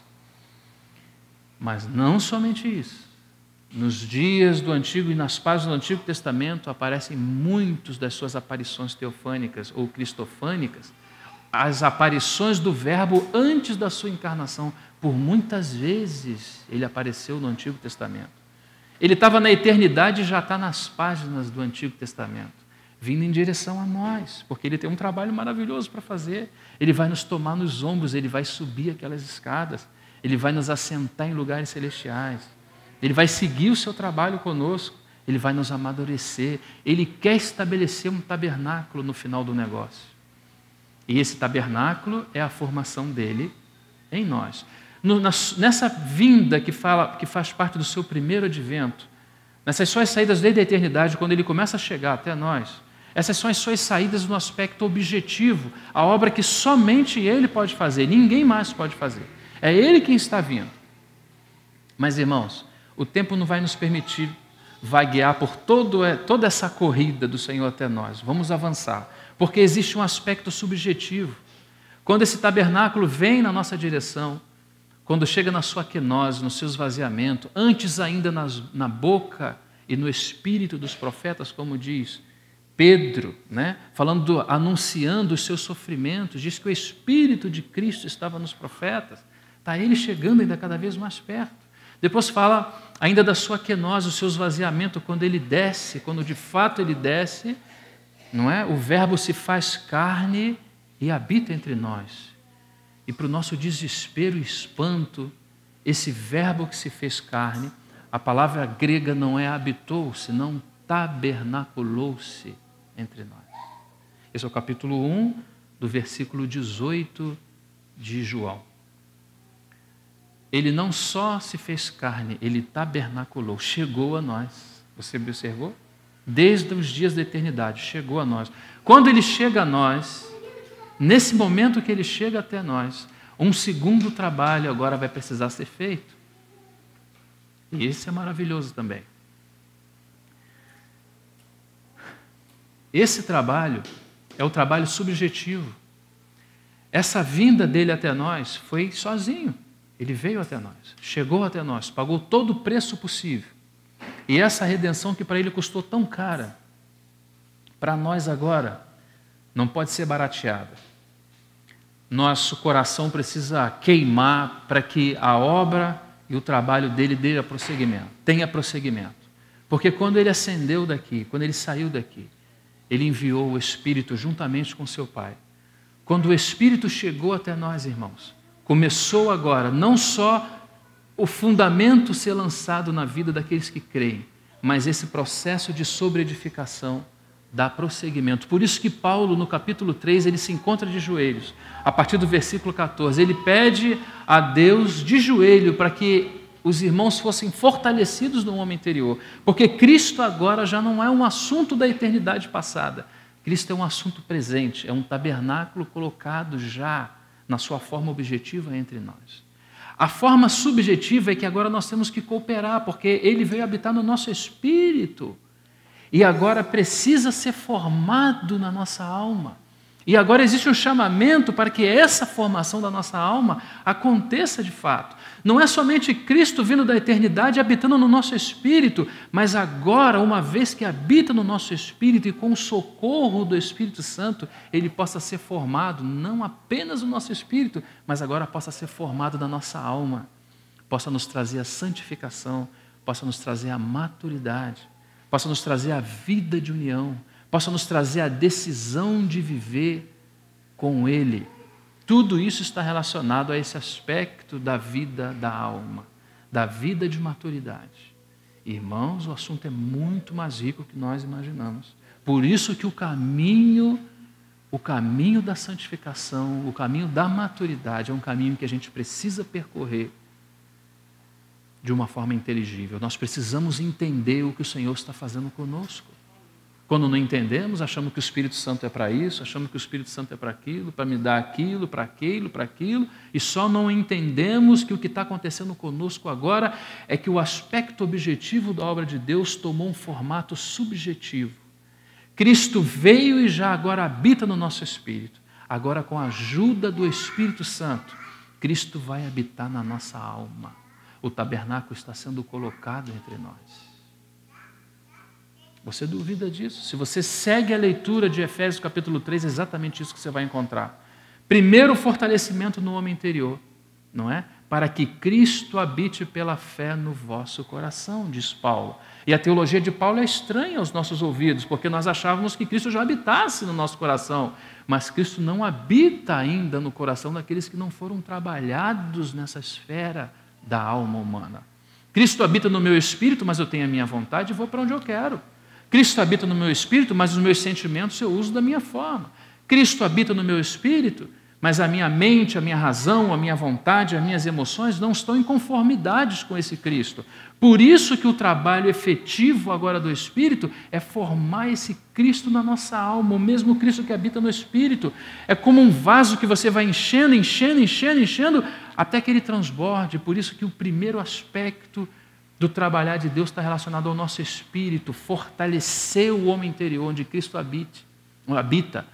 Mas não somente isso. Nos dias do Antigo e nas páginas do Antigo Testamento aparecem muitas das suas aparições teofânicas ou cristofânicas, as aparições do Verbo antes da sua encarnação. Por muitas vezes ele apareceu no Antigo Testamento. Ele estava na eternidade e já está nas páginas do Antigo Testamento, vindo em direção a nós, porque ele tem um trabalho maravilhoso para fazer. Ele vai nos tomar nos ombros, ele vai subir aquelas escadas, ele vai nos assentar em lugares celestiais, ele vai seguir o seu trabalho conosco, ele vai nos amadurecer, ele quer estabelecer um tabernáculo no final do negócio. E esse tabernáculo é a formação dele em nós. Nessa vinda que faz parte do seu primeiro advento, nessas suas saídas desde a eternidade, quando ele começa a chegar até nós, essas são as suas saídas no aspecto objetivo, a obra que somente ele pode fazer, ninguém mais pode fazer. É ele quem está vindo. Mas, irmãos, o tempo não vai nos permitir vaguear por toda essa corrida do Senhor até nós. Vamos avançar, porque existe um aspecto subjetivo. Quando esse tabernáculo vem na nossa direção, quando chega na sua quenose, no seu esvaziamento, antes ainda na boca e no espírito dos profetas, como diz Pedro, né? Anunciando os seus sofrimentos, diz que o Espírito de Cristo estava nos profetas, está ele chegando ainda cada vez mais perto. Depois fala ainda da sua quenose, o seu esvaziamento, quando ele desce, quando de fato ele desce, não é? O Verbo se faz carne e habita entre nós. E para o nosso desespero e espanto, esse Verbo que se fez carne, a palavra grega não é habitou, senão tabernaculou-se entre nós. Esse é o capítulo 1, do versículo 18 de João. Ele não só se fez carne, ele tabernaculou, chegou a nós. Você observou? Desde os dias da eternidade, chegou a nós. Quando ele chega a nós, nesse momento que ele chega até nós, um segundo trabalho agora vai precisar ser feito. E esse é maravilhoso também. Esse trabalho é o trabalho subjetivo. Essa vinda dele até nós foi sozinho. Ele veio até nós, chegou até nós, pagou todo o preço possível. E essa redenção que para ele custou tão cara, para nós agora, não pode ser barateada. Nosso coração precisa queimar para que a obra e o trabalho dele tenha prosseguimento. Porque quando ele ascendeu daqui, quando ele saiu daqui, ele enviou o Espírito juntamente com seu Pai. Quando o Espírito chegou até nós, irmãos, começou agora não só o fundamento ser lançado na vida daqueles que creem, mas esse processo de sobreedificação dá prosseguimento. Por isso que Paulo, no capítulo 3, ele se encontra de joelhos. A partir do versículo 14, ele pede a Deus de joelho para que os irmãos fossem fortalecidos no homem interior, porque Cristo agora já não é um assunto da eternidade passada. Cristo é um assunto presente, é um tabernáculo colocado já na sua forma objetiva entre nós. A forma subjetiva é que agora nós temos que cooperar, porque ele veio habitar no nosso espírito e agora precisa ser formado na nossa alma. E agora existe um chamamento para que essa formação da nossa alma aconteça de fato. Não é somente Cristo vindo da eternidade habitando no nosso espírito, mas agora, uma vez que habita no nosso espírito e com o socorro do Espírito Santo, ele possa ser formado não apenas no nosso espírito, mas agora possa ser formado na nossa alma, possa nos trazer a santificação, possa nos trazer a maturidade, possa nos trazer a vida de união, possa nos trazer a decisão de viver com Ele. Tudo isso está relacionado a esse aspecto da vida da alma, da vida de maturidade. Irmãos, o assunto é muito mais rico do que nós imaginamos. Por isso que o caminho da santificação, o caminho da maturidade é um caminho que a gente precisa percorrer de uma forma inteligível. Nós precisamos entender o que o Senhor está fazendo conosco. Quando não entendemos, achamos que o Espírito Santo é para isso, achamos que o Espírito Santo é para aquilo, para me dar aquilo, para aquilo, e só não entendemos que o que está acontecendo conosco agora é que o aspecto objetivo da obra de Deus tomou um formato subjetivo. Cristo veio e já agora habita no nosso espírito. Agora, com a ajuda do Espírito Santo, Cristo vai habitar na nossa alma. O tabernáculo está sendo colocado entre nós. Você duvida disso? Se você segue a leitura de Efésios capítulo 3, é exatamente isso que você vai encontrar. Primeiro, o fortalecimento no homem interior, não é? Para que Cristo habite pela fé no vosso coração, diz Paulo. E a teologia de Paulo é estranha aos nossos ouvidos, porque nós achávamos que Cristo já habitasse no nosso coração, mas Cristo não habita ainda no coração daqueles que não foram trabalhados nessa esfera da alma humana. Cristo habita no meu espírito, mas eu tenho a minha vontade e vou para onde eu quero. Cristo habita no meu espírito, mas os meus sentimentos eu uso da minha forma. Cristo habita no meu espírito, mas a minha mente, a minha razão, a minha vontade, as minhas emoções não estão em conformidade com esse Cristo. Por isso que o trabalho efetivo agora do Espírito é formar esse Cristo na nossa alma, o mesmo Cristo que habita no Espírito. É como um vaso que você vai enchendo, até que ele transborde. Por isso que o primeiro aspecto do trabalhar de Deus está relacionado ao nosso espírito, fortalecer o homem interior, onde Cristo habita,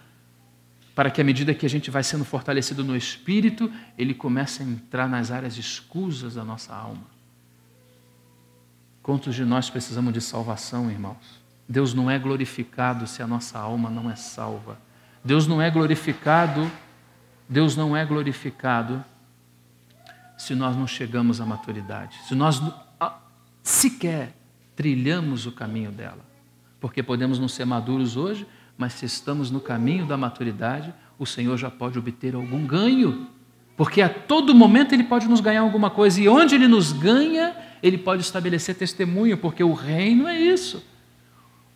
para que à medida que a gente vai sendo fortalecido no espírito, ele comece a entrar nas áreas escusas da nossa alma. Quantos de nós precisamos de salvação, irmãos? Deus não é glorificado se a nossa alma não é salva. Deus não é glorificado se nós não chegamos à maturidade, se nós sequer trilhamos o caminho dela. Porque podemos não ser maduros hoje, mas se estamos no caminho da maturidade, o Senhor já pode obter algum ganho. Porque a todo momento Ele pode nos ganhar alguma coisa. E onde Ele nos ganha, Ele pode estabelecer testemunho, porque o reino é isso.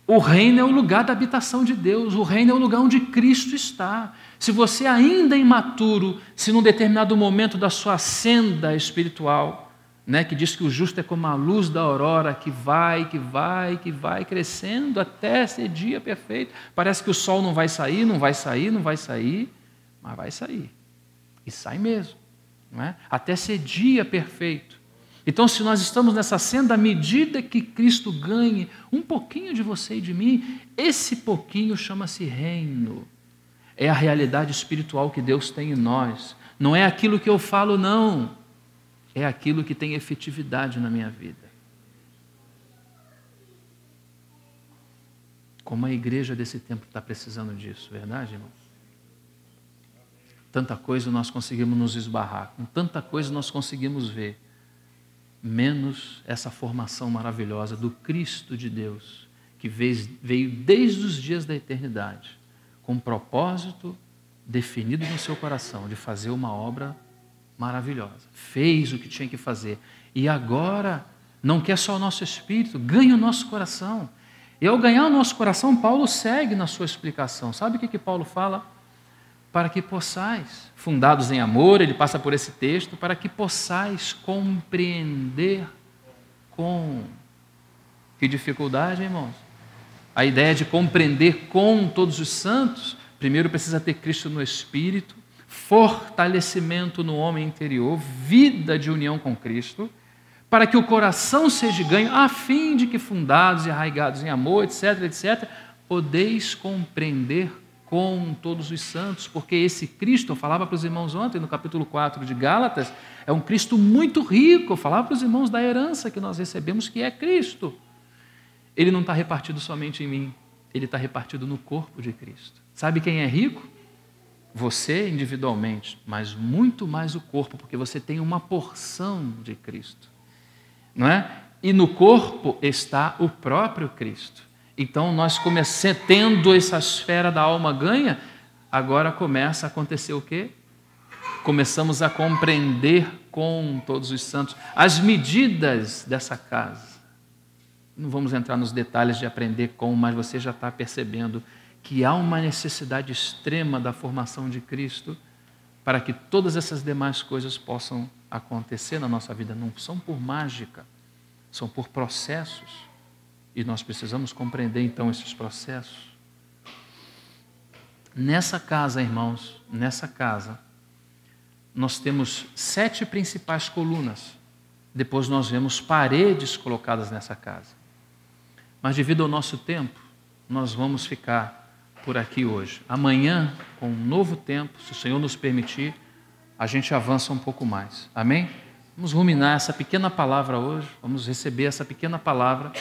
O reino é o lugar da habitação de Deus. O reino é o lugar onde Cristo está. Se você ainda é imaturo, se num determinado momento da sua senda espiritual, que diz que o justo é como a luz da aurora, que vai crescendo até ser dia perfeito. Parece que o sol não vai sair, mas vai sair. E sai mesmo, não é? Até ser dia perfeito. Então, se nós estamos nessa senda, à medida que Cristo ganhe um pouquinho de você e de mim, esse pouquinho chama-se reino. É a realidade espiritual que Deus tem em nós. Não é aquilo que eu falo, não. É aquilo que tem efetividade na minha vida. Como a igreja desse tempo está precisando disso, verdade, irmão? Tanta coisa nós conseguimos nos esbarrar, com tanta coisa nós conseguimos ver, menos essa formação maravilhosa do Cristo de Deus, que veio desde os dias da eternidade, com um propósito definido no seu coração, de fazer uma obra maravilhosa. Fez o que tinha que fazer. E agora, não quer só o nosso espírito, ganha o nosso coração. E ao ganhar o nosso coração, Paulo segue na sua explicação. Sabe o que Paulo fala? Para que possais, fundados em amor, ele passa por esse texto, para que possais compreender com. Que dificuldade, irmãos? A ideia de compreender com todos os santos, primeiro precisa ter Cristo no espírito, fortalecimento no homem interior, vida de união com Cristo, para que o coração seja ganho, a fim de que fundados e arraigados em amor, etc., podeis compreender com todos os santos, porque esse Cristo, eu falava para os irmãos ontem, no capítulo 4 de Gálatas, é um Cristo muito rico. Eu falava para os irmãos da herança que nós recebemos, que é Cristo. Ele não está repartido somente em mim, ele está repartido no corpo de Cristo. Sabe quem é rico? Você individualmente, mas muito mais o corpo, porque você tem uma porção de Cristo, não é? E no corpo está o próprio Cristo. Então nós tendo essa esfera da alma ganha, agora começa a acontecer o quê? começamos a compreender com todos os santos as medidas dessa casa. Não vamos entrar nos detalhes de aprender como, mas você já está percebendo que há uma necessidade extrema da formação de Cristo para que todas essas demais coisas possam acontecer na nossa vida. Não são por mágica, são por processos. E nós precisamos compreender então esses processos. Nessa casa, irmãos, nessa casa, nós temos 7 principais colunas. Depois nós vemos paredes colocadas nessa casa. Mas devido ao nosso tempo, nós vamos ficar por aqui hoje. Amanhã, com um novo tempo, se o Senhor nos permitir, a gente avança um pouco mais. Amém? Vamos ruminar essa pequena palavra hoje, vamos receber essa pequena palavra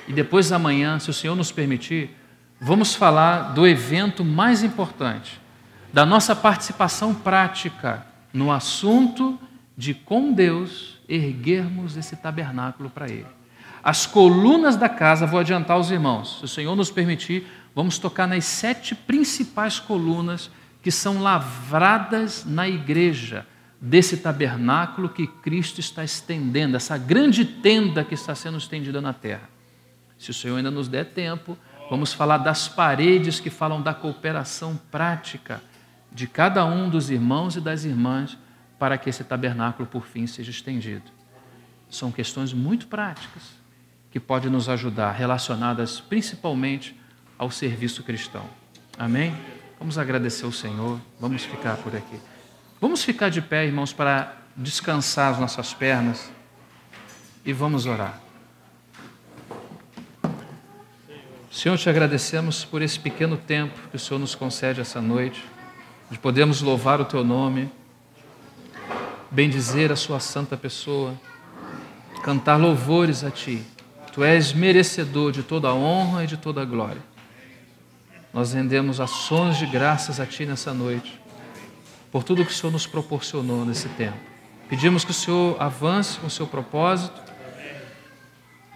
e depois amanhã, se o Senhor nos permitir, vamos falar do evento mais importante, da nossa participação prática no assunto de, com Deus, erguermos esse tabernáculo para Ele. As colunas da casa, vou adiantar aos irmãos, se o Senhor nos permitir, vamos tocar nas 7 principais colunas que são lavradas na igreja desse tabernáculo que Cristo está estendendo, essa grande tenda que está sendo estendida na terra. Se o Senhor ainda nos der tempo, vamos falar das paredes que falam da cooperação prática de cada um dos irmãos e das irmãs para que esse tabernáculo, por fim, seja estendido. São questões muito práticas que podem nos ajudar, relacionadas principalmente ao serviço cristão. Amém? Vamos agradecer ao Senhor, vamos ficar por aqui. Vamos ficar de pé, irmãos, para descansar as nossas pernas e vamos orar. Senhor, te agradecemos por esse pequeno tempo que o Senhor nos concede essa noite, de podermos louvar o Teu nome, bendizer a Sua santa pessoa, cantar louvores a Ti. Tu és merecedor de toda a honra e de toda a glória. Nós rendemos ações de graças a Ti nessa noite, por tudo que o Senhor nos proporcionou nesse tempo. Pedimos que o Senhor avance com o seu propósito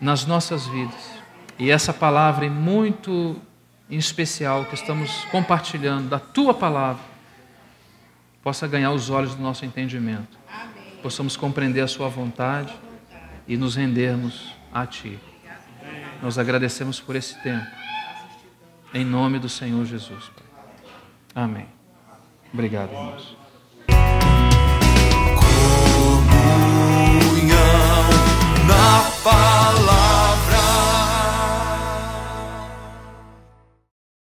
nas nossas vidas. E essa palavra muito em especial que estamos compartilhando, da Tua palavra, possa ganhar os olhos do nosso entendimento. Possamos compreender a Sua vontade e nos rendermos a Ti. Nós agradecemos por esse tempo. Em nome do Senhor Jesus. Amém. Obrigado, irmãos.